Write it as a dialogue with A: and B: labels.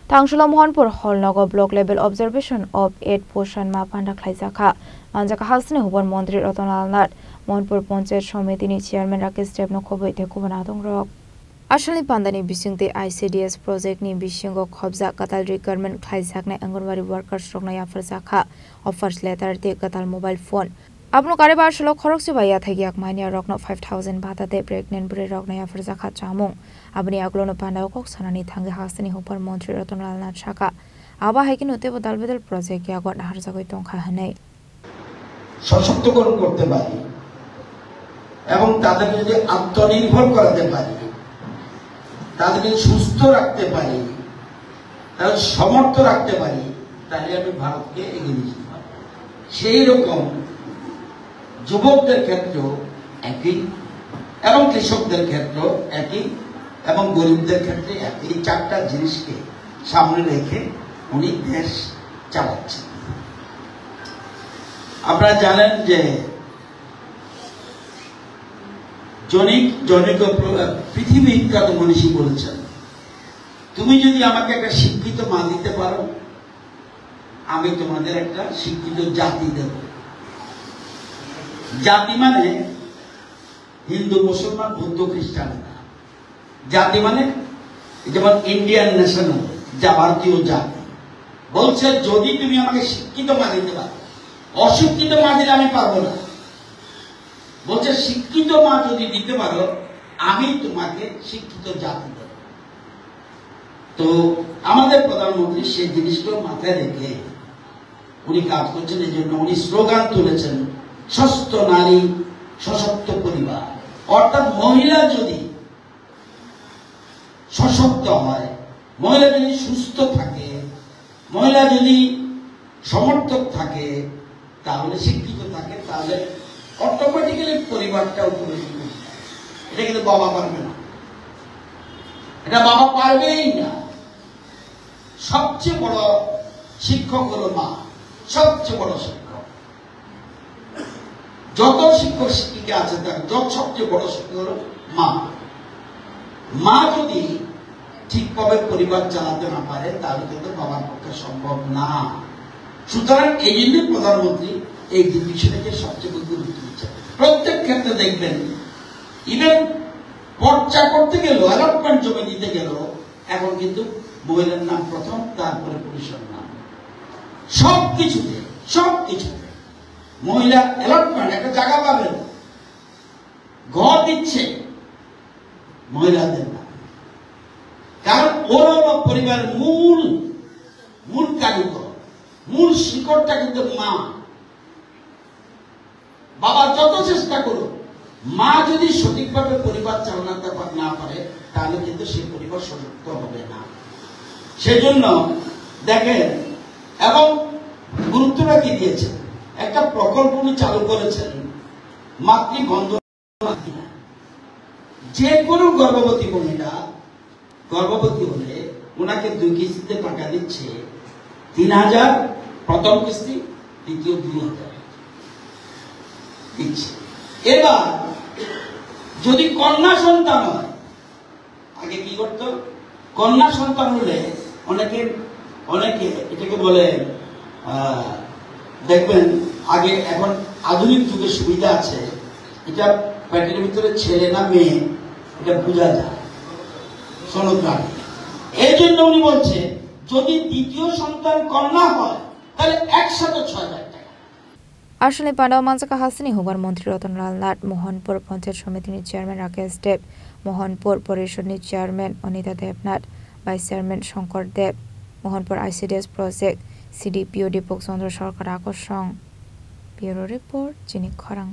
A: Tangshula Mohanpur Holnago Block Level Observation of 8 Poshan Mapanda Klaisaka Manjaka Hasne Huban Montri Rotonal Nat Mohanpur Ponchet Shomitini Chairman Rakesh Stepno Kobe Tekubanadong Rock Ashali Pandani Bisingte ICDS project ni Bishingo Khobza Katal requirement Klaisakne Anganwari workers Rokna Yafrasaka offers letter te Katal mobile phone Abno Karibar Shalo Khorokse Baya Thagiak Mania Rokno 5,000 Batate pregnant Bure Rokna Yafrasaka Chamung Abni Aglono Panda Kok Sanani Thangi Hasani Hupar Montri Rotonal Nat Shaka Aba Hakin Utevo Dalvedal project Yagot Harzagoi Tongka Hane
B: সশক্তকরণ করতে পারি এবং তাদেরকে যদি আত্মনির্ভর করাতে পারি তাদেরকে সুস্থ রাখতে পারি তাদের সমর্থ রাখতে পারি তাহলে আমি ভারতকে এগিয়ে নিয়ে যেতে পারব সেই রকম যুবকদের ক্ষেত্রেও একই এবং কৃষকদের ক্ষেত্রেও একই এবং গরিবদের ক্ষেত্রে একই চারটা জিনিসকে সামনে রেখে উনি দেশ চালাচ্ছেন আপনারা জানেন যে জনৈক পৃথিবী বিখ্যাত মনীষী বলেছেন তুমি যদি আমাকে একটা শিক্ষিত মা দিতে পারো আমি তোমাদের একটা শিক্ষিত জাতি দেব জাতি মানে হিন্দু মুসলমান বৌদ্ধ খ্রিস্টান না জাতি মানে যেমন ইন্ডিয়ান ন্যাশনাল যা ভারতীয় জাতি বলছে যদি তুমি আমাকে শিক্ষিত মা দিতে পারো অশিক্ষিত মা দিলে আমি পারবো না বলছে শিক্ষিত মা যদি দিতে পারো আমি তোমাকে শিক্ষিত জাতি দেব তো আমাদের প্রধানমন্ত্রী সেই জিনিসগুলো মাথায় রেখে উনি কাজ করছেন এই জন্য উনি স্লোগান তুলেছেন সুস্থ নারী সশক্ত পরিবার অর্থাৎ মহিলা যদি সশক্ত হয় মহিলা যদি সুস্থ থাকে মহিলা যদি সমর্থক থাকে তাহলে শিক্ষিত থাকে তাহলে অটোমেটিক্যালি পরিবারটা উপরে এটা কিন্তু বাবা পারবে না এটা বাবা পারবেই না সবচেয়ে বড় শিক্ষক হলো মা সবচেয়ে বড় শিক্ষক যত শিক্ষক শিক্ষিকা আছে তার সবচেয়ে বড় শিক্ষক হলো মা মা যদি ঠিকভাবে পরিবার চালাতে না পারে তাহলে কিন্তু বাবার পক্ষে সম্ভব না সুতরাং এই জন্য প্রধানমন্ত্রী এই বিষয়টাকে সবচেয়ে গুরুত্ব দিচ্ছেন প্রত্যেক ক্ষেত্রে দেখবেন ইভেন পর্চা করতে গেল অ্যালটমেন্ট জমি দিতে গেল এখন কিন্তু মহিলার নাম প্রথম তারপরে পুরুষের নাম সবকিছুতে মহিলা অ্যালটমেন্ট একটা জায়গা পাবেন ঘর দিচ্ছে মহিলাদের নাম কারণ ওরা পরিবারের মূল কারিগর মূল শিকড়টা কিন্তু মা বাবা যত চেষ্টা করুক মা যদি সঠিকভাবে পরিবার চালনা না পারে তাহলে কিন্তু সেই পরিবার সশক্ত হবে না সেজন্য দেখেন এবং গুরুত্বটা কি দিয়েছেন একটা প্রকল্প উনি চালু করেছেন মাতৃবন্ধনা যে কোনো গর্ভবতী মহিলা গর্ভবতী হলে ওনাকে 2 কিস্তিতে টাকা দিচ্ছে 3,000 প্রথম কিস্তি দ্বিতীয় 2,000 দিচ্ছে এবার যদি কন্যা সন্তান হয় আগে কি করতো কন্যা সন্তান হলে অনেকে এটাকে বলে দেখবেন আগে এখন আধুনিক যুগের সুবিধা আছে এটা পেটের ভিতরে ছেলে না মেয়ে এটা বোঝা যায় সোনোগ্রাফি এই জন্য উনি বলছে যদি দ্বিতীয় সন্তান কন্যা হয় তাহলে একসাথে 6,000 টাকা
A: আসলে পান্ডাও মানসাকা হাসিনি হুবার মন্ত্রী রতনলাল নাথ মোহনপুর পঞ্চায়েত সমিতির চেয়ারম্যান রাকেশ দেব মোহনপুর পরিষদের chairman Anita Debnath vice chairman Shankar Deb Mohanpur ICDS project CDPO Dipak Chandra Sarkar Akarshan bureau report চিনি খরাং।